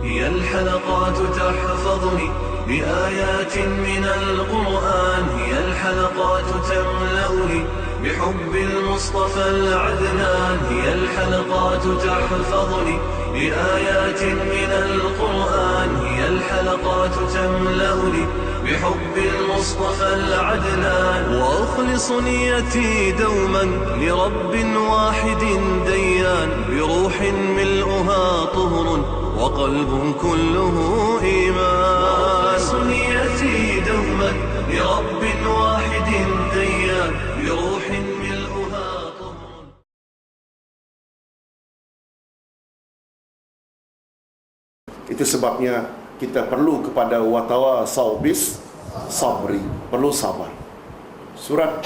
هي الحلقات تحفظني بآيات من القرآن، هي الحلقات تملأني بحب المصطفى العدنان، هي الحلقات تحفظني بآيات من القرآن، هي الحلقات تملأني بحب المصطفى العدنان. وأخلص نيتي دوما لرب واحد ديان، بروح ملؤها طهر وقلب كله إيمان. وأخلص نيتي دوما لرب واحد ديان، بروح ملؤها طهر. Itu sebabnya kita perlu kepada watawasau bis sabri, perlu sabar. Surat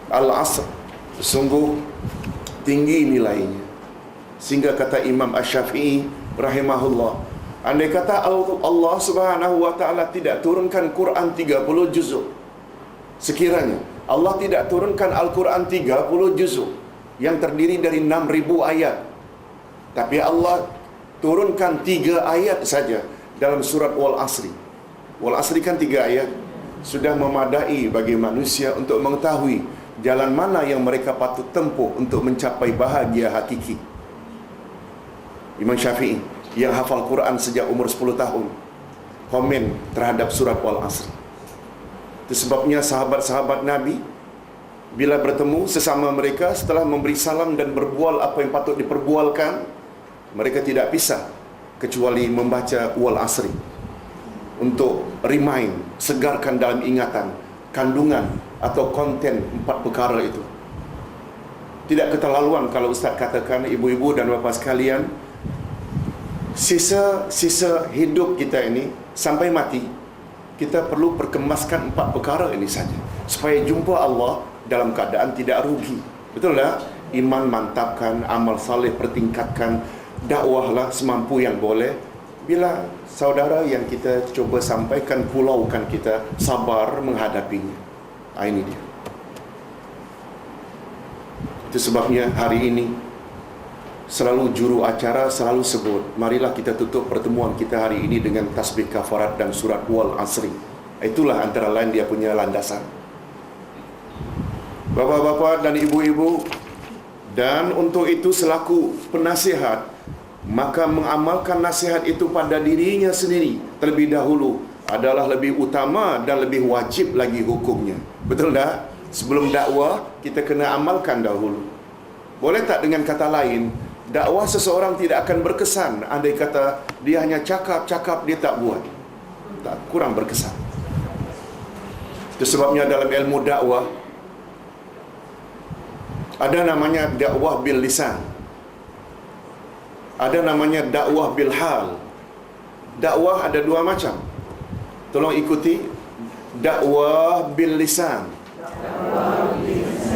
Al-Asr sungguh tinggi nilainya, sehingga kata Imam Asy-Syafi'i rahimahullah, andai kata Allah Subhanahu wa taala tidak turunkan Quran 30 juzuk, sekiranya Allah tidak turunkan Al-Quran 30 juzuk yang terdiri dari 6,000 ayat, tapi Allah turunkan 3 ayat saja dalam surat Wal-Asri. Wal-Asri kan 3 ayat, sudah memadai bagi manusia untuk mengetahui jalan mana yang mereka patut tempuh untuk mencapai bahagia hakiki. Imam Syafi'i yang hafal Quran sejak umur 10 tahun komen terhadap surat Wal-Asri. Itu sebabnya sahabat-sahabat Nabi bila bertemu sesama mereka setelah memberi salam dan berbual apa yang patut diperbualkan, mereka tidak pisah kecuali membaca Wal-Asri untuk remind, segarkan dalam ingatan kandungan atau konten 4 perkara itu. Tidak keterlaluan kalau Ustaz katakan, ibu-ibu dan bapa sekalian, sisa hidup kita ini sampai mati, kita perlu perkemaskan 4 perkara ini saja supaya jumpa Allah dalam keadaan tidak rugi. Betul tak? Iman mantapkan, amal saleh pertingkatkan, dakwahlah semampu yang boleh. Bila saudara yang kita cuba sampaikan pulaukan, kita sabar menghadapinya. Ini dia. Itu sebabnya hari ini selalu juru acara selalu sebut, marilah kita tutup pertemuan kita hari ini dengan tasbih kafarat dan surat Wal-Asri. Itulah antara lain dia punya landasan. Bapa-bapa dan ibu-ibu, dan untuk itu selaku penasihat, maka mengamalkan nasihat itu pada dirinya sendiri terlebih dahulu adalah lebih utama dan lebih wajib lagi hukumnya. Betul tak? Sebelum dakwah, kita kena amalkan dahulu. Boleh tak dengan kata lain, dakwah seseorang tidak akan berkesan andai kata dia hanya cakap-cakap, dia tak buat. Tak, kurang berkesan. Itu sebabnya dalam ilmu dakwah ada namanya dakwah bil lisan, ada namanya dakwah bil hal. Dakwah ada 2 macam. Tolong ikuti. Dakwah bil lisan,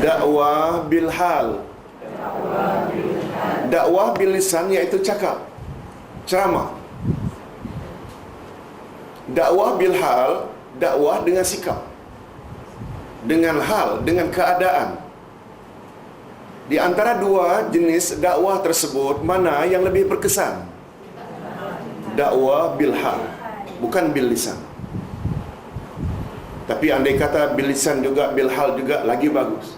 dakwah bil hal. Dakwah bil lisan iaitu cakap, ceramah. Dakwah bil hal, dakwah dengan sikap, dengan hal, dengan keadaan. Di antara 2 jenis dakwah tersebut, mana yang lebih berkesan? Dakwah bil hal, bukan bil lisan. Tapi andai kata bil lisan juga, bil hal juga, lagi bagus.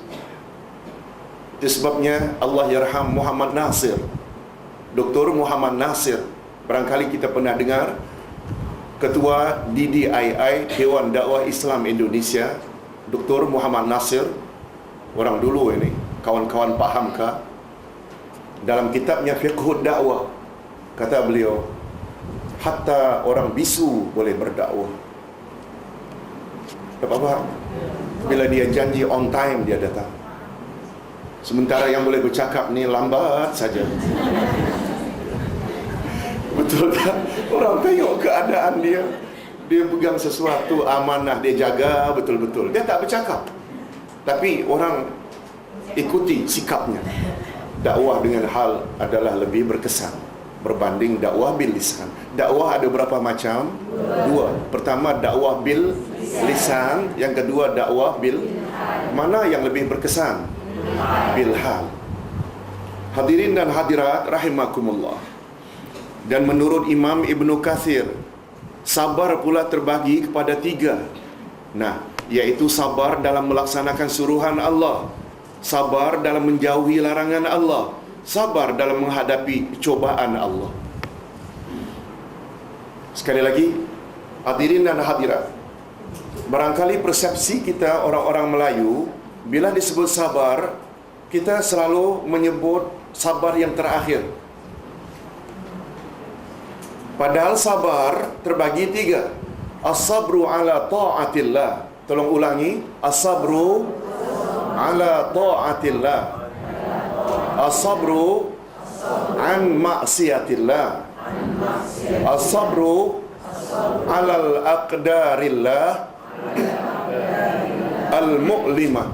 Itu sebabnya Allah yarham Muhammad Nasir, Dr. Muhammad Nasir, barangkali kita pernah dengar, Ketua DDII, Dewan Dakwah Islam Indonesia, Dr. Muhammad Nasir, orang dulu ini, kawan-kawan faham ke? Dalam kitabnya Fiqhud Dakwah, kata beliau, hatta orang bisu boleh berdakwah. Dapat faham? Bila dia janji on time, dia datang. Sementara yang boleh bercakap ni lambat saja. Betul tak? Orang tengok keadaan dia, dia pegang sesuatu amanah, dia jaga betul-betul. Dia tak bercakap, tapi orang ikuti sikapnya. Dakwah dengan hal adalah lebih berkesan berbanding dakwah bil lisan. Dakwah ada berapa macam? 2. Pertama dakwah bil lisan, yang kedua dakwah bil. Mana yang lebih berkesan? Bil hal. Hadirin dan hadirat rahimakumullah. Dan menurut Imam Ibnu Katsir, sabar pula terbagi kepada 3. Nah, iaitu sabar dalam melaksanakan suruhan Allah, sabar dalam menjauhi larangan Allah, sabar dalam menghadapi cobaan Allah. Sekali lagi, hadirin dan hadirat, barangkali persepsi kita orang-orang Melayu, bila disebut sabar, kita selalu menyebut sabar yang terakhir. Padahal sabar terbagi 3. As-sabru ala ta'atillah. Tolong ulangi. As-sabru ala ta'atillah. As-sabru an maksiatillah. As-sabru alal aqdarillah al-mu'limah.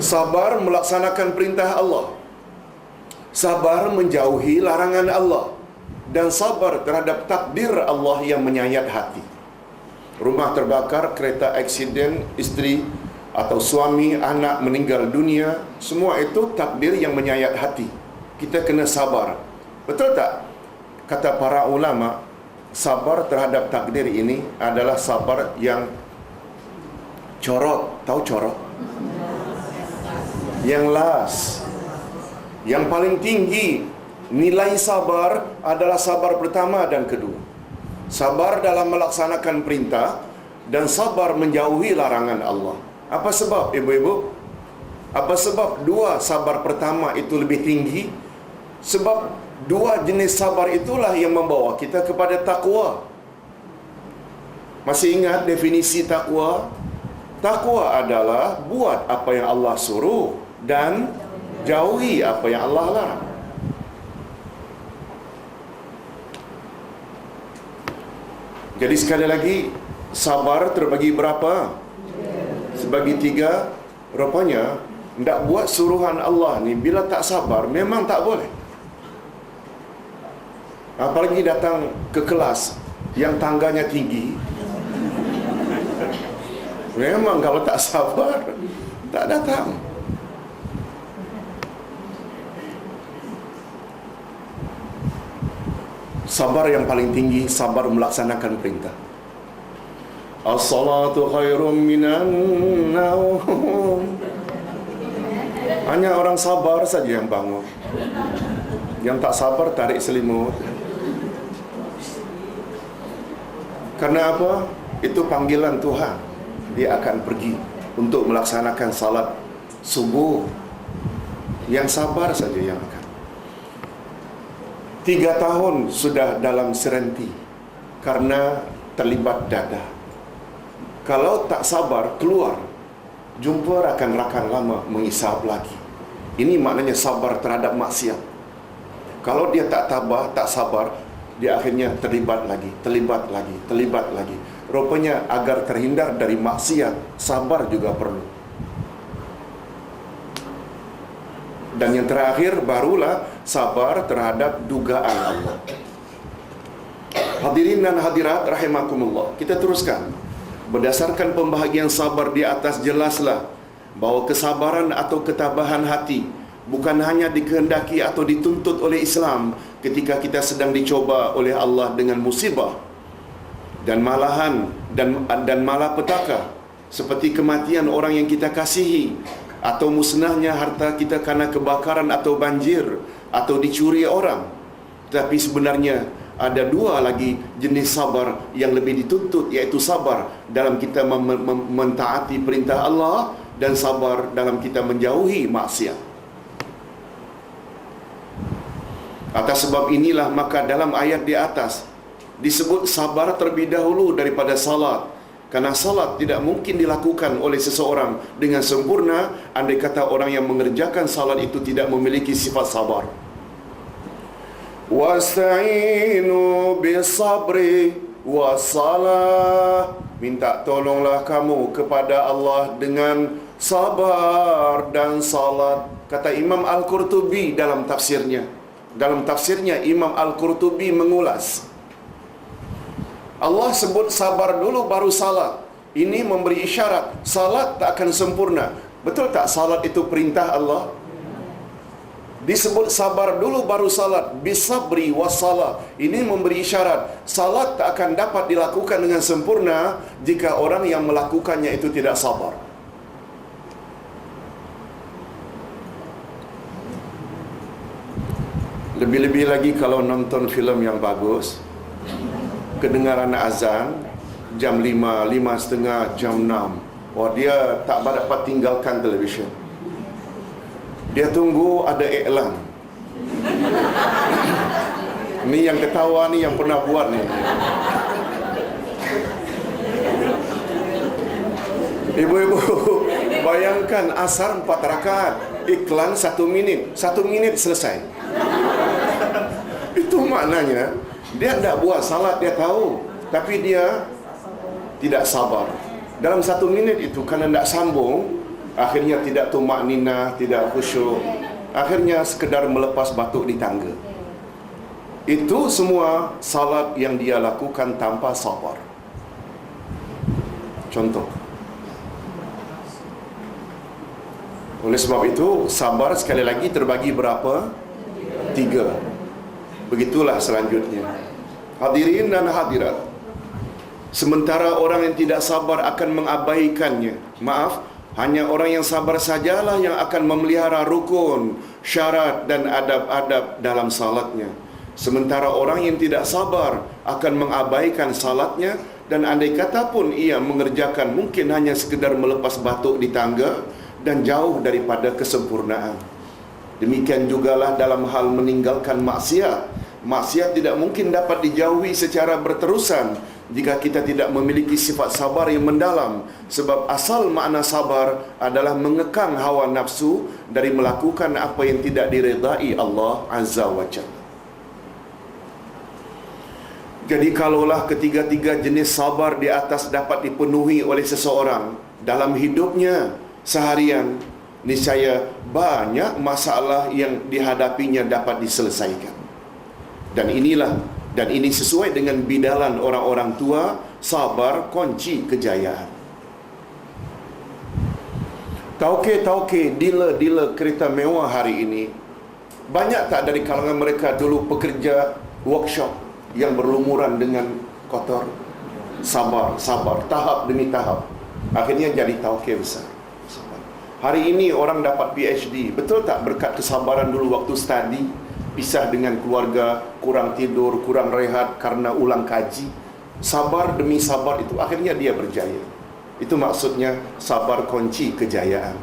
Sabar melaksanakan perintah Allah, sabar menjauhi larangan Allah, dan sabar terhadap takdir Allah yang menyayat hati. Rumah terbakar, kereta aksiden, isteri atau suami, anak meninggal dunia, semua itu takdir yang menyayat hati. Kita kena sabar. Betul tak? Kata para ulama, sabar terhadap takdir ini adalah sabar yang corot. Tahu corot? Yang last, yang paling tinggi nilai sabar adalah sabar pertama dan kedua. Sabar dalam melaksanakan perintah dan sabar menjauhi larangan Allah. Apa sebab, ibu-ibu? Apa sebab 2 sabar pertama itu lebih tinggi? Sebab 2 jenis sabar itulah yang membawa kita kepada takwa. Masih ingat definisi takwa? Takwa adalah buat apa yang Allah suruh dan jauhi apa yang Allah larang. Jadi sekali lagi, sabar terbagi berapa? Sebagi 3. Rupanya tidak buat suruhan Allah ni, bila tak sabar memang tak boleh. Apalagi datang ke kelas yang tangganya tinggi, memang kalau tak sabar tak datang. Sabar yang paling tinggi, sabar melaksanakan perintah. As-salatu khairum minan naum. Hanya orang sabar saja yang bangun. Yang tak sabar tarik selimut. Karena apa? Itu panggilan Tuhan. Dia akan pergi untuk melaksanakan salat subuh. Yang sabar saja yang akan. 3 tahun sudah dalam serenti karena terlibat dadah. Kalau tak sabar, keluar, jumpa rakan-rakan lama, mengisap lagi. Ini maknanya sabar terhadap maksiat. Kalau dia tak tabah, tak sabar, dia akhirnya terlibat lagi. Rupanya agar terhindar dari maksiat, sabar juga perlu. Dan yang terakhir barulah sabar terhadap dugaan Allah. Hadirin dan hadirat rahimakumullah. Kita teruskan. Berdasarkan pembahagian sabar di atas, jelaslah bahawa kesabaran atau ketabahan hati bukan hanya dikehendaki atau dituntut oleh Islam ketika kita sedang dicoba oleh Allah dengan musibah dan malahan dan malapetaka, seperti kematian orang yang kita kasihi, atau musnahnya harta kita karena kebakaran atau banjir, atau dicuri orang. Tapi sebenarnya ada 2 lagi jenis sabar yang lebih dituntut, iaitu sabar dalam kita mentaati perintah Allah dan sabar dalam kita menjauhi maksiat. Atas sebab inilah maka dalam ayat di atas disebut sabar terlebih dahulu daripada salat. Karena salat tidak mungkin dilakukan oleh seseorang dengan sempurna andai kata orang yang mengerjakan salat itu tidak memiliki sifat sabar. Wasta'inu bisabri wassalah. Minta tolonglah kamu kepada Allah dengan sabar dan salat. Kata Imam Al-Qurtubi dalam tafsirnya. Dalam tafsirnya Imam Al-Qurtubi mengulas, Allah sebut sabar dulu baru salat. Ini memberi isyarat salat tak akan sempurna. Betul tak salat itu perintah Allah? Disebut sabar dulu baru salat. Bisabri wassalah. Ini memberi isyarat salat tak akan dapat dilakukan dengan sempurna jika orang yang melakukannya itu tidak sabar. Lebih-lebih lagi kalau nonton filem yang bagus, kedengaran azan jam 5, 5:30, jam 6. Wah, dia tak dapat tinggalkan televisyen. Dia tunggu ada iklan. Ni yang ketawa ni yang pernah buat ni. Ibu-ibu, bayangkan asar 4 rakaat, iklan 1 minit. 1 minit selesai. Itu maknanya dia tidak buat salat, dia tahu, tapi dia tidak sabar. Dalam 1 minit itu kerana tidak sambung, akhirnya tidak tumak ninah, tidak khusyuk, akhirnya sekedar melepas batuk di tangga. Itu semua salat yang dia lakukan tanpa sabar. Contoh. Oleh sebab itu, sabar sekali lagi terbagi berapa? 3. Begitulah selanjutnya. Hadirin dan hadirat, sementara orang yang tidak sabar akan mengabaikannya. Maaf, hanya orang yang sabar sajalah yang akan memelihara rukun, syarat dan adab-adab dalam salatnya. Sementara orang yang tidak sabar akan mengabaikan salatnya, dan andai kata pun ia mengerjakan mungkin hanya sekedar melepas batuk di tangga dan jauh daripada kesempurnaan. Demikian jugalah dalam hal meninggalkan maksiat. Maksiat tidak mungkin dapat dijauhi secara berterusan jika kita tidak memiliki sifat sabar yang mendalam, sebab asal makna sabar adalah mengekang hawa nafsu dari melakukan apa yang tidak diredai Allah Azza wa Jalla. Jadi kalaulah ketiga-tiga jenis sabar di atas dapat dipenuhi oleh seseorang dalam hidupnya seharian, niscaya banyak masalah yang dihadapinya dapat diselesaikan. Dan ini sesuai dengan bidalan orang-orang tua, sabar kunci kejayaan. Tauke-tauke, dealer-dealer kereta mewah hari ini, banyak tak dari kalangan mereka dulu pekerja workshop yang berlumuran dengan kotor? Sabar, tahap demi tahap, akhirnya jadi tauke besar. Hari ini orang dapat PhD, betul tak berkat kesabaran dulu waktu study, pisah dengan keluarga, kurang tidur, kurang rehat karena ulang kaji. Sabar demi sabar itu akhirnya dia berjaya. Itu maksudnya sabar kunci kejayaan.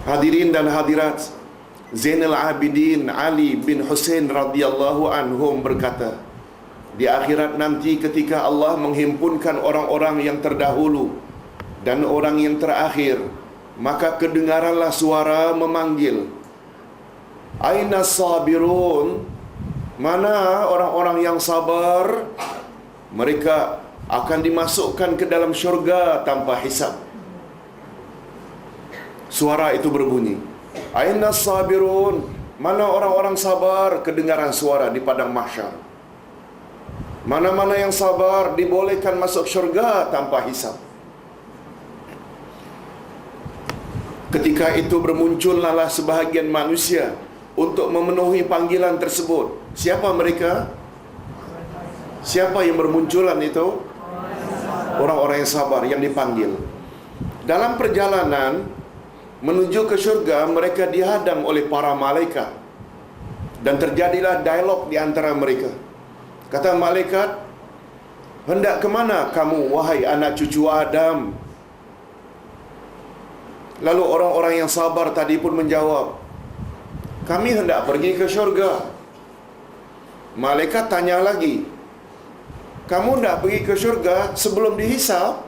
Hadirin dan hadirat, Zainal Abidin Ali bin Husain radhiyallahu anhum berkata, di akhirat nanti ketika Allah menghimpunkan orang-orang yang terdahulu dan orang yang terakhir, maka kedengaranlah suara memanggil, aina sabirun, mana orang-orang yang sabar? Mereka akan dimasukkan ke dalam syurga tanpa hisab. Suara itu berbunyi, aina sabirun, mana orang-orang sabar? Kedengaran suara di padang mahsyar. Mana-mana yang sabar dibolehkan masuk syurga tanpa hisab. Ketika itu bermuncullah sebahagian manusia untuk memenuhi panggilan tersebut. Siapa mereka? Siapa yang bermunculan itu? Orang-orang yang sabar yang dipanggil. Dalam perjalanan menuju ke syurga, mereka dihadang oleh para malaikat. Dan terjadilah dialog di antara mereka. Kata malaikat, hendak ke mana kamu, wahai anak cucu Adam? Lalu orang-orang yang sabar tadi pun menjawab, kami hendak pergi ke syurga. Malaikat tanya lagi, kamu hendak pergi ke syurga sebelum dihisab?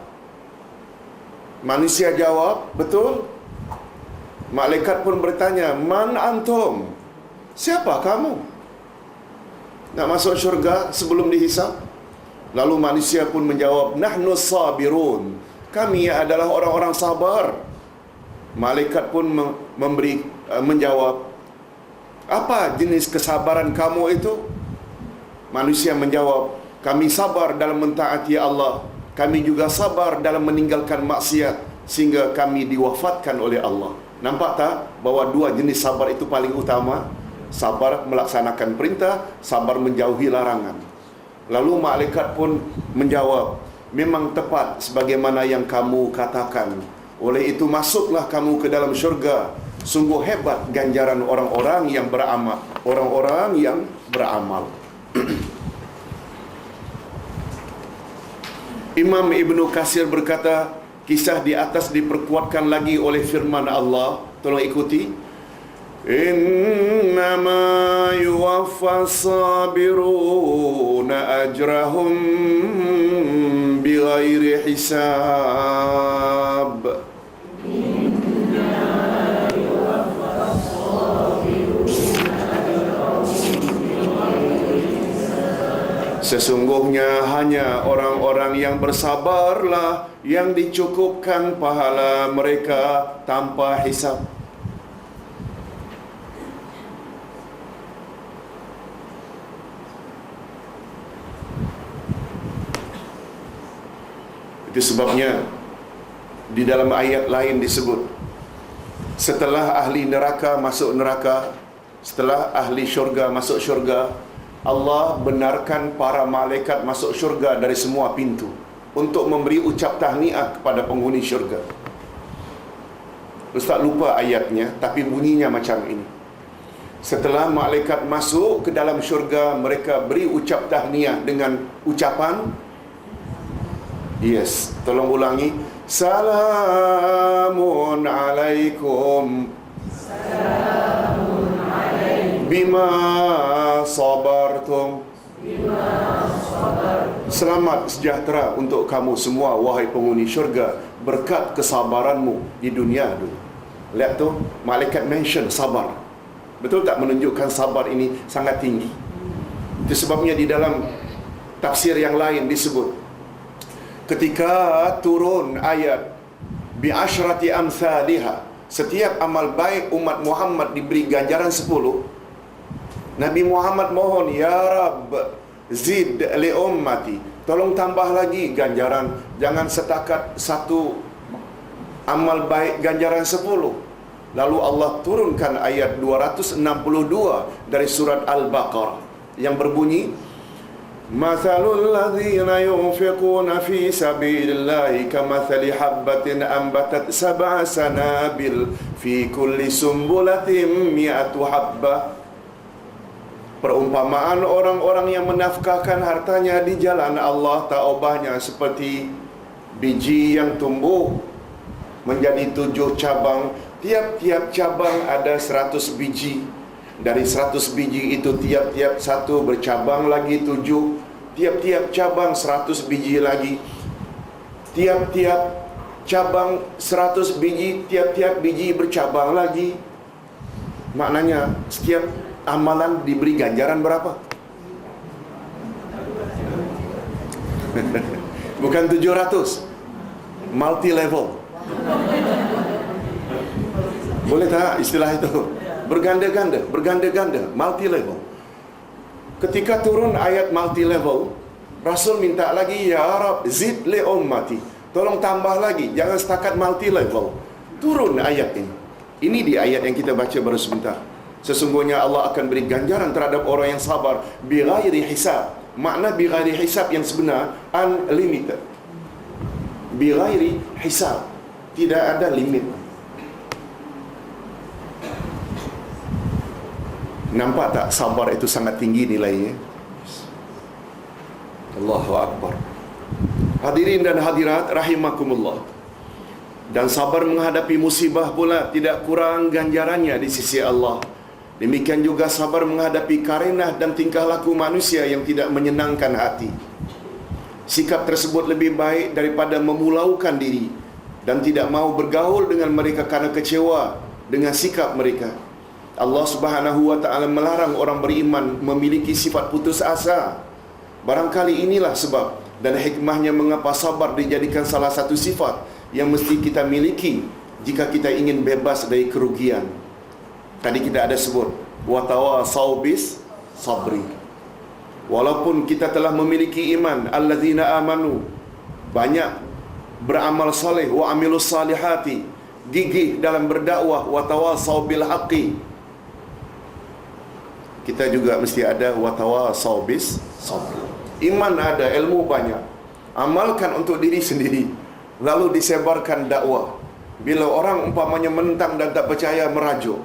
Manusia jawab, betul. Malaikat pun bertanya, man antum? Siapa kamu? Nak masuk syurga sebelum dihisab? Lalu manusia pun menjawab, nahnu sabirun. Kami adalah orang-orang sabar. Malaikat pun menjawab, apa jenis kesabaran kamu itu? Manusia menjawab, kami sabar dalam mentaati Allah, kami juga sabar dalam meninggalkan maksiat sehingga kami diwafatkan oleh Allah. Nampak tak bahawa dua jenis sabar itu paling utama? Sabar melaksanakan perintah, sabar menjauhi larangan. Lalu malaikat pun menjawab, memang tepat sebagaimana yang kamu katakan. Oleh itu masuklah kamu ke dalam syurga. Sungguh hebat ganjaran orang-orang yang beramal. Orang-orang yang beramal. Imam Ibnu Katsir berkata, kisah di atas diperkuatkan lagi oleh firman Allah. Tolong ikuti. Innama yuwaffas sabiruna ajrahum bighairi hisab. Sesungguhnya hanya orang-orang yang bersabarlah yang dicukupkan pahala mereka tanpa hisab. Itu sebabnya di dalam ayat lain disebut, setelah ahli neraka masuk neraka, setelah ahli syurga masuk syurga, Allah benarkan para malaikat masuk syurga dari semua pintu untuk memberi ucap tahniah kepada penghuni syurga. Ustaz lupa ayatnya, tapi bunyinya macam ini. Setelah malaikat masuk ke dalam syurga, mereka beri ucap tahniah dengan ucapan, yes, tolong ulangi. Salamun alaikum. Salamun alaikum. Bima sabartum. Selamat sejahtera untuk kamu semua wahai penghuni syurga berkat kesabaranmu di dunia dulu. Lihat tu, malaikat mention sabar. Betul tak menunjukkan sabar ini sangat tinggi? Itu sebabnya di dalam tafsir yang lain disebut, ketika turun ayat bi asyrati amsalihha, setiap amal baik umat Muhammad diberi ganjaran 10. Nabi Muhammad mohon, ya Rabb zid li ummati, tolong tambah lagi ganjaran, jangan setakat satu amal baik ganjaran 10. Lalu Allah turunkan ayat 262 dari surat Al-Baqarah yang berbunyi, Mathalul ladzina yunfiquna fi sabilillahi kamathali habbatin ambatat sab'a sanabil fi kulli sumbulatin mi'atu habbah. Perumpamaan orang-orang yang menafkahkan hartanya di jalan Allah tak ubahnya seperti biji yang tumbuh menjadi 7 cabang. Tiap-tiap cabang ada 100 biji. Dari 100 biji itu tiap-tiap satu bercabang lagi 7. Tiap-tiap cabang 100 biji lagi. Tiap-tiap cabang 100 biji, tiap-tiap biji bercabang lagi. Maknanya setiap amalan diberi ganjaran berapa? Bukan 700. Multi level. Boleh tak istilah itu? Berganda-ganda, multi level. Ketika turun ayat multi level, Rasul minta lagi, ya Rab zid li ummati, tolong tambah lagi, jangan setakat multi level. Turun ayat ini. Ini di ayat yang kita baca baru sebentar. Sesungguhnya Allah akan beri ganjaran terhadap orang yang sabar bighairi hisab. Makna bighairi hisab yang sebenar unlimited. Bighairi hisab, tidak ada limit. Nampak tak sabar itu sangat tinggi nilainya? Allahu Akbar. Hadirin dan hadirat rahimakumullah. Dan sabar menghadapi musibah pula tidak kurang ganjarannya di sisi Allah. Demikian juga sabar menghadapi karenah dan tingkah laku manusia yang tidak menyenangkan hati. Sikap tersebut lebih baik daripada memulaukan diri dan tidak mahu bergaul dengan mereka karena kecewa dengan sikap mereka. Allah Subhanahu wa ta'ala melarang orang beriman memiliki sifat putus asa. Barangkali inilah sebab dan hikmahnya mengapa sabar dijadikan salah satu sifat yang mesti kita miliki jika kita ingin bebas dari kerugian. Tadi kita ada sebut wa tawasau bis sabri. Walaupun kita telah memiliki iman, allazina amanu, banyak beramal saleh, wa amilus salihati, gigih dalam berdakwah, wa tawasau bil haqqi. Kita juga mesti ada wa tawasau bis sabr. Iman ada, ilmu banyak, amalkan untuk diri sendiri, lalu disebarkan dakwah. Bila orang umpamanya menentang dan tak percaya, merajuk,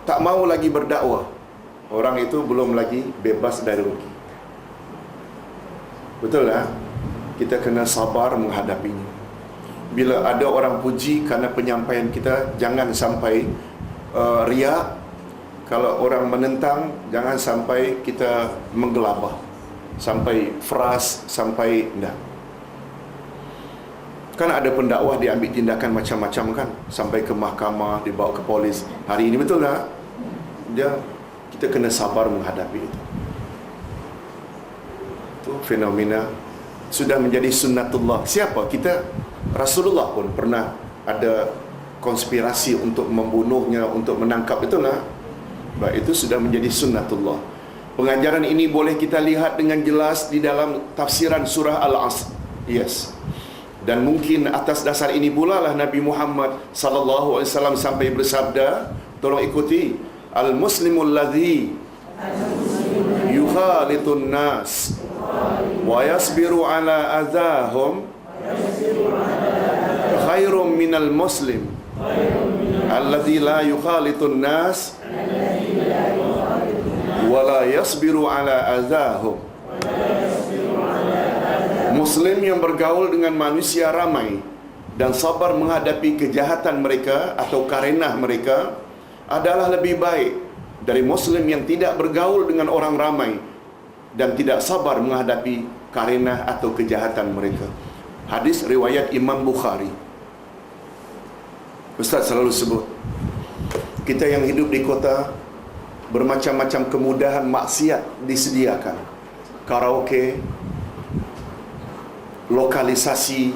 tak mau lagi berdakwah, orang itu belum lagi bebas dari rugi. Betul tak? Kita kena sabar menghadapinya. Bila ada orang puji kerana penyampaian kita, jangan sampai riak. Kalau orang menentang, jangan sampai kita menggelabah, sampai fras, sampai enggak. Kan ada pendakwah diambil tindakan macam-macam kan, sampai ke mahkamah, dibawa ke polis. Hari ini betul tak? Kita kena sabar menghadapi itu. Itu fenomena sudah menjadi sunnatullah. Siapa? Kita, Rasulullah pun pernah ada konspirasi untuk membunuhnya, untuk menangkap, betul tak? Baik, itu sudah menjadi sunnatullah. Pengajaran ini boleh kita lihat dengan jelas di dalam tafsiran surah Al-Asr. Yes. Dan mungkin atas dasar ini pula lah Nabi Muhammad sallallahu alaihi wasallam sampai bersabda, tolong ikuti, al-muslimul ladzi yukhalitun nas wa yasbiru ala adahum khairum minal muslim alladzi la yukhalitun nas wa la yasbiru ala adahum. Muslim yang bergaul dengan manusia ramai dan sabar menghadapi kejahatan mereka atau karenah mereka adalah lebih baik dari Muslim yang tidak bergaul dengan orang ramai dan tidak sabar menghadapi karenah atau kejahatan mereka. Hadis riwayat Imam Bukhari. Ustaz selalu sebut, kita yang hidup di kota, bermacam-macam kemudahan maksiat disediakan. Karaoke, lokalisasi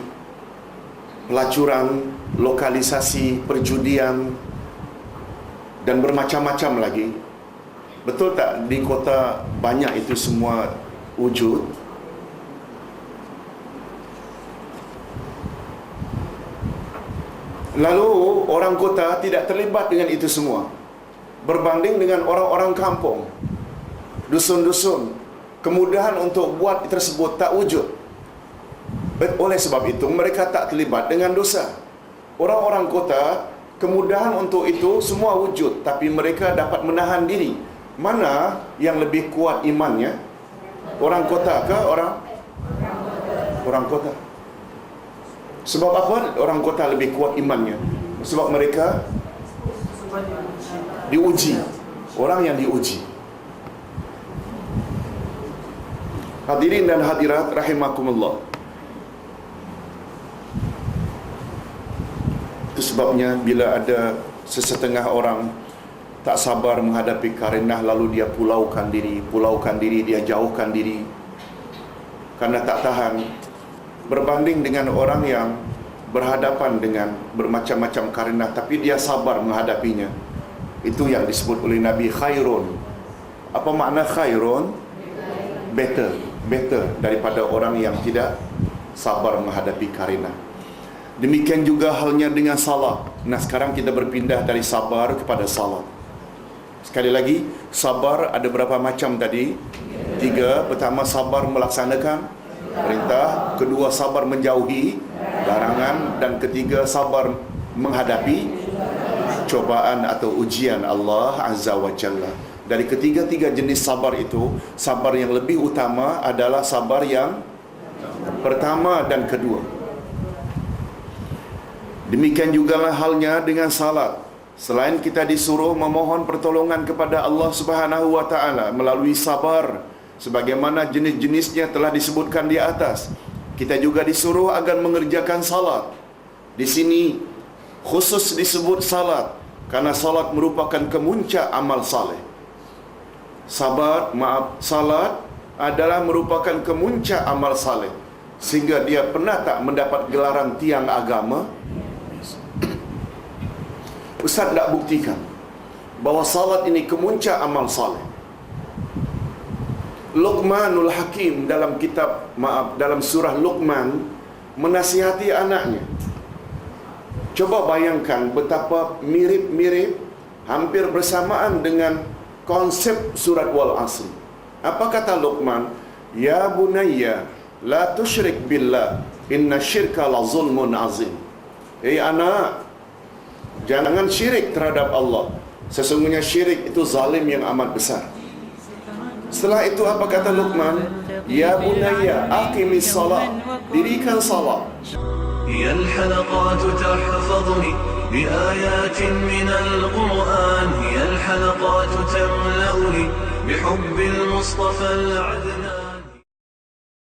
pelacuran, lokalisasi perjudian, dan bermacam-macam lagi. Betul tak di kota banyak itu semua wujud? Lalu orang kota tidak terlibat dengan itu semua, berbanding dengan orang-orang kampung, dusun-dusun, kemudahan untuk buat tersebut tak wujud. Oleh sebab itu mereka tak terlibat dengan dosa. Orang-orang kota, kemudahan untuk itu semua wujud, tapi mereka dapat menahan diri. Mana yang lebih kuat imannya? Orang kota ke orang kota? Sebab apa orang kota lebih kuat imannya? Sebab mereka diuji. Orang yang diuji. Hadirin dan hadirat rahimakumullah. Itu sebabnya bila ada sesetengah orang tak sabar menghadapi karenah, lalu dia pulaukan diri, dia jauhkan diri karena tak tahan, berbanding dengan orang yang berhadapan dengan bermacam-macam karenah tapi dia sabar menghadapinya. Itu yang disebut oleh Nabi khairun. Apa makna khairun? Better daripada orang yang tidak sabar menghadapi karenah. Demikian juga halnya dengan salat. Nah, sekarang kita berpindah dari sabar kepada salat. Sekali lagi, sabar ada berapa macam tadi? 3. Pertama, sabar melaksanakan perintah. Kedua, sabar menjauhi larangan. Dan ketiga, sabar menghadapi cobaan atau ujian Allah Azza wa Jalla. Dari ketiga-tiga jenis sabar itu, sabar yang lebih utama adalah sabar yang pertama dan kedua. Demikian jugalah halnya dengan salat. Selain kita disuruh memohon pertolongan kepada Allah Subhanahu wa taala melalui sabar sebagaimana jenis-jenisnya telah disebutkan di atas, kita juga disuruh agar mengerjakan salat. Di sini khusus disebut salat karena salat merupakan kemuncak amal saleh. Salat adalah merupakan kemuncak amal saleh sehingga dia pernah tak mendapat gelaran tiang agama. Ustaz nak buktikan bahawa salat ini kemuncak amal saleh. Luqmanul Hakim dalam kitab dalam surah Luqman menasihati anaknya. Coba bayangkan betapa mirip-mirip, hampir bersamaan dengan konsep surat Wal Asr. Apa kata Luqman? Ya bunayya, la tusyrik billah, inna syirka la zulmun azim. Hei anak, jangan syirik terhadap Allah. Sesungguhnya syirik itu zalim yang amat besar. Setelah itu apa kata Luqman? Ya bunayya, aqimis salat, dirikan salat. هي الحلقات تحفظني بآيات من القرآن، هي الحلقات تملأني بحب المصطفى العدنان.